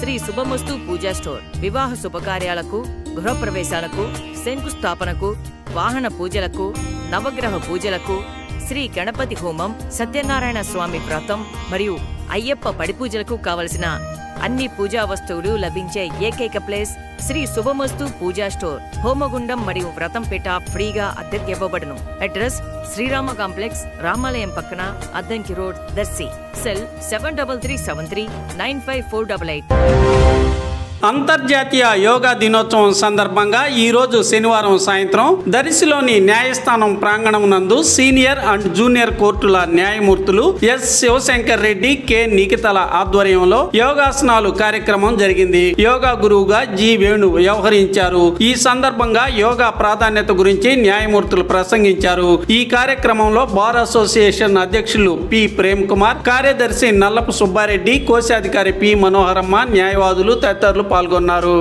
శ్రీ శుభమస్తు పూజా store వివాహ శుభకార్యాలకు, గృహప్రవేశాలకు, శంకుస్థాపనకు, వాహన పూజలకు, నవగ్రహ పూజలకు, శ్రీ గణపతి హోమం, సత్యనారాయణ స్వామి వ్రతం మరియు అయ్యప్ప పడిపూజలకు కావలసిన అన్ని పూజా వస్తువులు లభించే ఏకైక ప్లేస్ శ్రీ శుభమస్తు పూజా స్టోర్. హోమగుండం మరియు వ్రతంపేట ఫ్రీగా అద్దెకి ఇవ్వబడును. అడ్రస్ శ్రీరామ కాంప్లెక్స్, రామాలయం పక్కన, అద్దంకి రోడ్, దర్శి. సెల్ 7333955488. అంతర్జాతీయ యోగా దినోత్సవం సందర్భంగా ఈరోజు శనివారం సాయంత్రం దర్శిలోని న్యాయస్థానం ప్రాంగణం నందు సీనియర్ అండ్ జూనియర్ కోర్టుల న్యాయమూర్తులు ఎస్ శివశంకర్ రెడ్డి, కె నిఖితల ఆధ్వర్యంలో యోగాసనాలు కార్యక్రమం జరిగింది. యోగా గురువుగా జి వేణు వ్యవహరించారు. ఈ సందర్భంగా యోగా ప్రాధాన్యత గురించి న్యాయమూర్తులు ప్రసంగించారు. ఈ కార్యక్రమంలో బార్ అసోసియేషన్ అధ్యక్షులు పి ప్రేమ్ కుమార్, కార్యదర్శి నల్లపు సుబ్బారెడ్డి, కోశాధికారి పి మనోహరమ్మ, న్యాయవాదులు తదితరులు పాల్గొన్నారు.